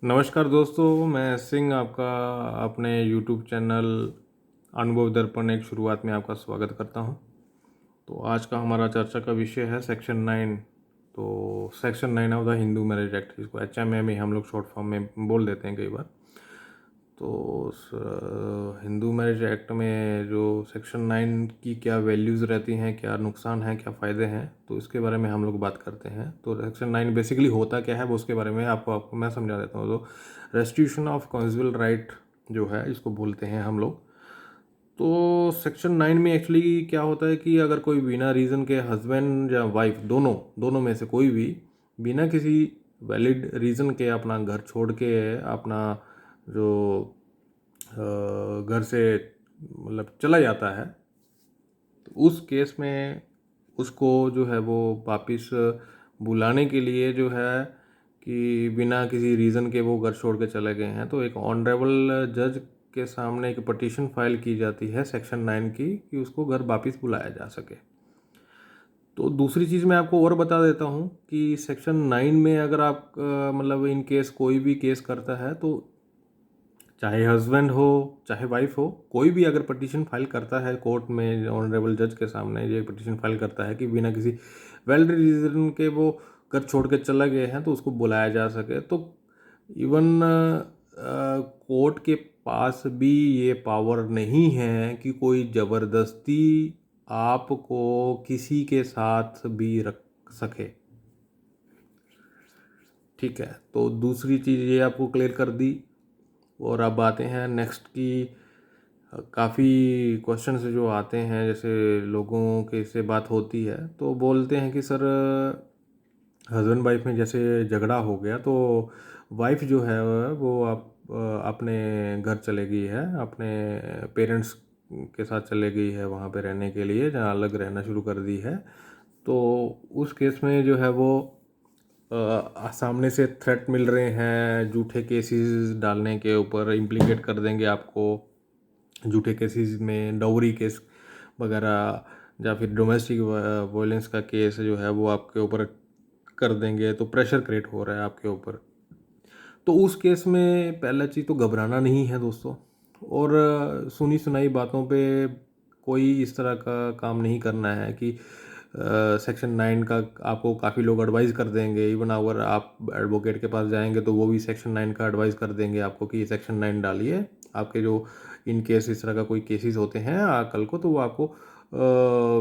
नमस्कार दोस्तों, मैं सिंह आपका अपने यूट्यूब चैनल अनुभव दर्पण एक शुरुआत में आपका स्वागत करता हूं। तो आज का हमारा चर्चा का विषय है सेक्शन 9। तो section 9 of the Hindu marriage act, इसको HMM हम लोग शॉर्ट फॉर्म में बोल देते हैं कई बार। तो हिंदू मैरिज एक्ट में जो सेक्शन 9 की क्या वैल्यूज़ रहती हैं, क्या नुकसान हैं, क्या फ़ायदे हैं, तो इसके बारे में हम लोग बात करते हैं। तो सेक्शन 9 बेसिकली होता क्या है वो उसके बारे में आपको मैं समझा देता हूँ। तो रेस्टिट्यूशन ऑफ कॉन्जुगल राइट जो है इसको बोलते हैं हम लोग। तो सेक्शन 9 में एक्चुअली क्या होता है कि अगर कोई बिना रीज़न के हस्बैंड या वाइफ दोनों दोनों में से कोई भी बिना किसी वैलिड रीज़न के अपना घर छोड़ के अपना जो घर से मतलब चला जाता है, तो उस केस में उसको जो है वो वापिस बुलाने के लिए जो है कि बिना किसी रीज़न के वो घर छोड़ के चले गए हैं, तो एक ऑनरेबल जज के सामने एक पटिशन फाइल की जाती है सेक्शन 9 की कि उसको घर वापिस बुलाया जा सके। तो दूसरी चीज़ मैं आपको और बता देता हूँ कि सेक्शन 9 में अगर आप मतलब इन केस कोई भी केस करता है, तो चाहे हस्बैंड हो चाहे वाइफ हो, कोई भी अगर पटिशन फाइल करता है कोर्ट में ऑनरेबल जज के सामने, ये पटिशन फाइल करता है कि बिना किसी वैलिड रीज़न के वो घर छोड़ के चला गए हैं, तो उसको बुलाया जा सके। तो इवन कोर्ट के पास भी ये पावर नहीं है कि कोई ज़बरदस्ती आपको किसी के साथ भी रख सके। ठीक है, तो दूसरी चीज़ ये आपको क्लियर कर दी। और अब आते हैं नेक्स्ट की काफ़ी क्वेश्चंस जो आते हैं, जैसे लोगों के से बात होती है तो बोलते हैं कि सर हस्बैंड वाइफ में जैसे झगड़ा हो गया तो वाइफ जो है वो अपने घर चले गई है, अपने पेरेंट्स के साथ चले गई है वहाँ पे रहने के लिए, जहाँ अलग रहना शुरू कर दी है। तो उस केस में जो है वो सामने से थ्रेट मिल रहे हैं, झूठे केसेस डालने के ऊपर इम्प्लीकेट कर देंगे आपको, झूठे केसेस में डाउरी केस वगैरह या फिर डोमेस्टिक वायलेंस का केस जो है वो आपके ऊपर कर देंगे, तो प्रेशर क्रिएट हो रहा है आपके ऊपर। तो उस केस में पहला चीज़ तो घबराना नहीं है दोस्तों, और सुनी सुनाई बातों पे कोई इस तरह का काम नहीं करना है कि सेक्शन 9 का आपको काफ़ी लोग एडवाइस कर देंगे। इवन अगर आप एडवोकेट के पास जाएंगे तो वो भी सेक्शन 9 का एडवाइस कर देंगे आपको कि सेक्शन 9 डालिए, आपके जो इन केस इस तरह का कोई केसेस होते हैं कल को, तो वो आपको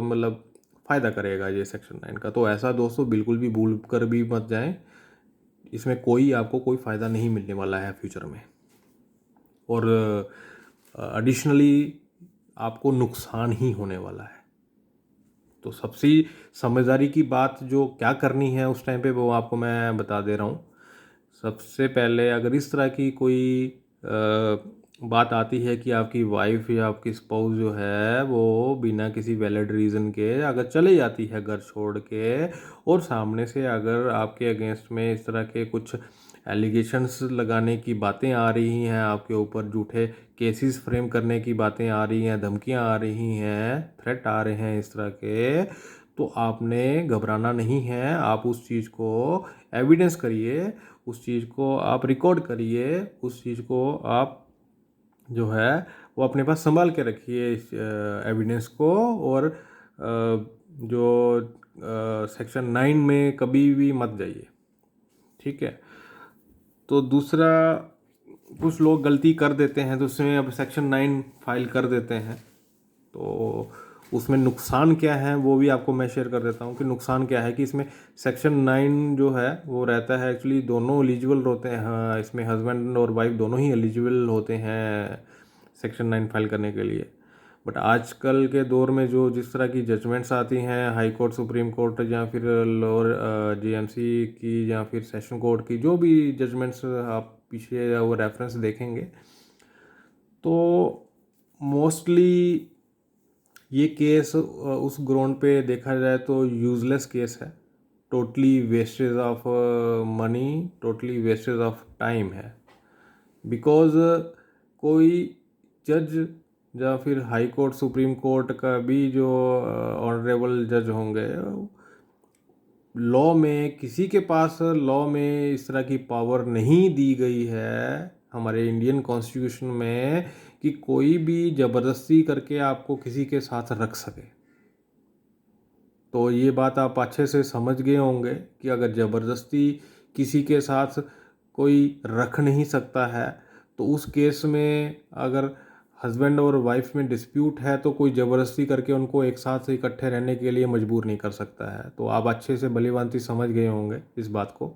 मतलब फ़ायदा करेगा ये सेक्शन 9 का। तो ऐसा दोस्तों बिल्कुल भी भूल कर भी मत जाएं, इसमें कोई आपको कोई फ़ायदा नहीं मिलने वाला है फ्यूचर में, और एडिशनली आपको नुकसान ही होने वाला है। तो सबसे समझदारी की बात जो क्या करनी है उस टाइम पे वो आपको मैं बता दे रहा हूँ। सबसे पहले अगर इस तरह की कोई बात आती है कि आपकी वाइफ या आपकी स्पाउस जो है वो बिना किसी वैलिड रीज़न के अगर चले जाती है घर छोड़ के, और सामने से अगर आपके अगेंस्ट में इस तरह के कुछ एलिगेशंस लगाने की बातें आ रही हैं, आपके ऊपर झूठे केसेस फ्रेम करने की बातें आ रही हैं, धमकियां आ रही हैं, थ्रेट आ रहे हैं इस तरह के, तो आपने घबराना नहीं है। आप उस चीज़ को एविडेंस करिए, उस चीज़ को आप रिकॉर्ड करिए, उस चीज़ को आप जो है वो अपने पास संभाल के रखिए इस एविडेंस को। और जो सेक्शन 9 में कभी भी मत जाइए। ठीक है। तो दूसरा, कुछ लोग गलती कर देते हैं तो उसमें अब सेक्शन 9 फाइल कर देते हैं, तो उसमें नुकसान क्या है वो भी आपको मैं शेयर कर देता हूँ कि नुकसान क्या है। कि इसमें सेक्शन 9 जो है वो रहता है, एक्चुअली दोनों एलिजिबल होते हैं। हाँ, इसमें हस्बैंड और वाइफ दोनों ही एलिजिबल होते हैं सेक्शन 9 फाइल करने के लिए। बट आजकल के दौर में जो जिस तरह की जजमेंट्स आती हैं हाई कोर्ट, सुप्रीम कोर्ट, या फिर लोअर जीएमसी की, या फिर सेशन कोर्ट की, जो भी जजमेंट्स आप पीछे वो रेफरेंस देखेंगे, तो मोस्टली ये केस उस ग्राउंड पे देखा जाए तो यूजलेस केस है, totally wastage of money, totally wastage of time है। बिकॉज कोई जज या फिर हाई कोर्ट, सुप्रीम कोर्ट का भी जो ऑनरेबल जज होंगे, लॉ में किसी के पास लॉ में इस तरह की पावर नहीं दी गई है हमारे इंडियन कॉन्स्टिट्यूशन में कि कोई भी ज़बरदस्ती करके आपको किसी के साथ रख सके। तो ये बात आप अच्छे से समझ गए होंगे कि अगर ज़बरदस्ती किसी के साथ कोई रख नहीं सकता है तो उस केस में अगर हस्बैंड और वाइफ में डिस्प्यूट है तो कोई ज़बरदस्ती करके उनको एक साथ इकट्ठे रहने के लिए मजबूर नहीं कर सकता है। तो आप अच्छे से भलीभांति समझ गए होंगे इस बात को।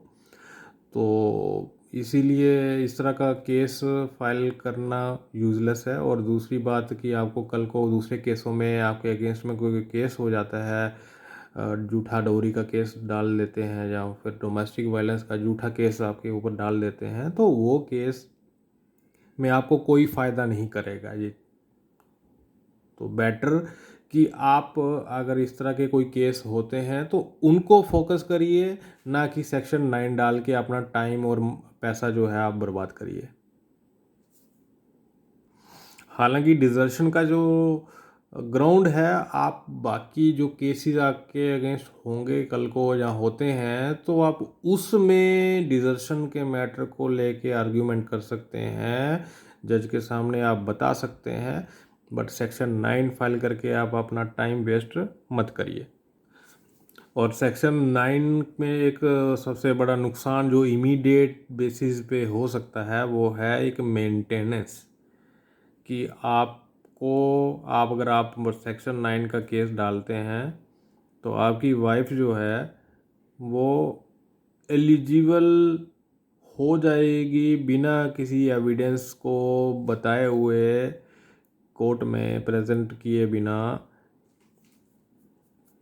तो इसीलिए इस तरह का केस फाइल करना यूज़लेस है। और दूसरी बात कि आपको कल को दूसरे केसों में आपके अगेंस्ट में कोई केस हो जाता है, झूठा डोरी का केस डाल देते हैं या फिर डोमेस्टिक वायलेंस का झूठा केस आपके ऊपर डाल देते हैं, तो वो केस में आपको कोई फ़ायदा नहीं करेगा ये। तो बेटर कि आप अगर इस तरह के कोई केस होते हैं तो उनको फोकस करिए, ना कि सेक्शन 9 डाल के अपना टाइम और पैसा जो है आप बर्बाद करिए। हालांकि डिजर्शन का जो ग्राउंड है, आप बाकी जो केसेस आपके अगेंस्ट होंगे कल को या होते हैं तो आप उसमें डिजर्शन के मैटर को लेके आर्ग्यूमेंट कर सकते हैं, जज के सामने आप बता सकते हैं। बट सेक्शन 9 फाइल करके आप अपना टाइम वेस्ट मत करिए। और सेक्शन 9 में एक सबसे बड़ा नुकसान जो इमीडिएट बेसिस पे हो सकता है वो है एक मेंटेनेंस, कि आप अगर आप सेक्शन 9 का केस डालते हैं तो आपकी वाइफ जो है वो एलिजिबल हो जाएगी बिना किसी एविडेंस को बताए हुए, कोर्ट में प्रेजेंट किए बिना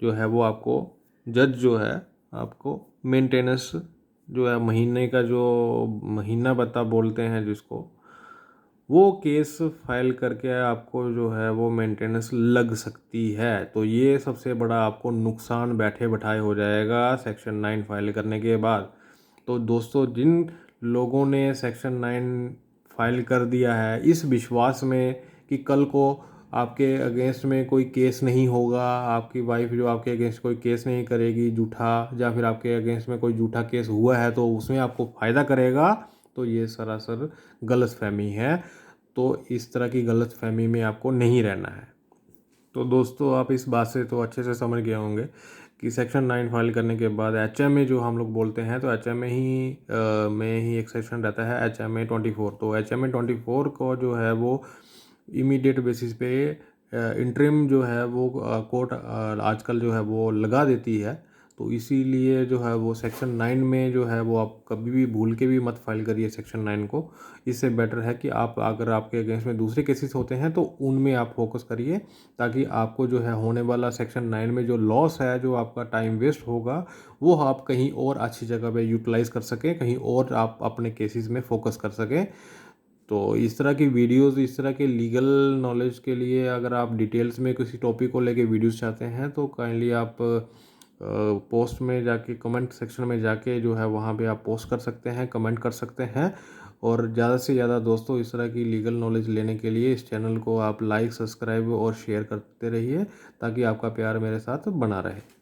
जो है वो आपको जज जो है आपको मेंटेनेंस जो है महीने का जो महीना बता बोलते हैं जिसको, वो केस फाइल करके आपको जो है वो मेंटेनेंस लग सकती है। तो ये सबसे बड़ा आपको नुकसान बैठे बैठाए हो जाएगा सेक्शन 9 फाइल करने के बाद। तो दोस्तों, जिन लोगों ने सेक्शन 9 फाइल कर दिया है इस विश्वास में कि कल को आपके अगेंस्ट में कोई केस नहीं होगा, आपकी वाइफ जो आपके अगेंस्ट कोई केस नहीं करेगी झूठा, या फिर आपके अगेंस्ट में कोई झूठा केस हुआ है तो उसमें आपको फ़ायदा करेगा, तो ये सरासर गलतफहमी है। तो इस तरह की गलतफहमी में आपको नहीं रहना है। तो दोस्तों, आप इस बात से तो अच्छे से समझ गए होंगे कि सेक्शन 9 फाइल करने के बाद HMA जो हम लोग बोलते हैं, तो HMA में ही एक सेक्शन रहता है HMA 24। तो HMA 24 को जो है वो इमीडिएट बेसिस पे इंटरिम जो है वो कोर्ट आजकल जो है वो लगा देती है। तो इसीलिए जो है वो सेक्शन 9 में जो है वो आप कभी भी भूल के भी मत फाइल करिए सेक्शन 9 को। इससे बेटर है कि आप अगर आपके अगेंस्ट में दूसरे केसेस होते हैं तो उनमें आप फोकस करिए, ताकि आपको जो है होने वाला सेक्शन 9 में जो लॉस है, जो आपका टाइम वेस्ट होगा, वो आप कहीं और अच्छी जगह पे यूटिलाइज़ कर सकें, कहीं और आप अपने केसेस में फोकस कर सकें। तो इस तरह की वीडियोस, इस तरह के लीगल नॉलेज के लिए अगर आप डिटेल्स में किसी टॉपिक को लेके वीडियोस चाहते हैं तो काइंडली आप पोस्ट में जाके, कमेंट सेक्शन में जाके जो है वहाँ पे आप पोस्ट कर सकते हैं, कमेंट कर सकते हैं। और ज़्यादा से ज़्यादा दोस्तों, इस तरह की लीगल नॉलेज लेने के लिए इस चैनल को आप लाइक, सब्सक्राइब और शेयर करते रहिए, ताकि आपका प्यार मेरे साथ बना रहे।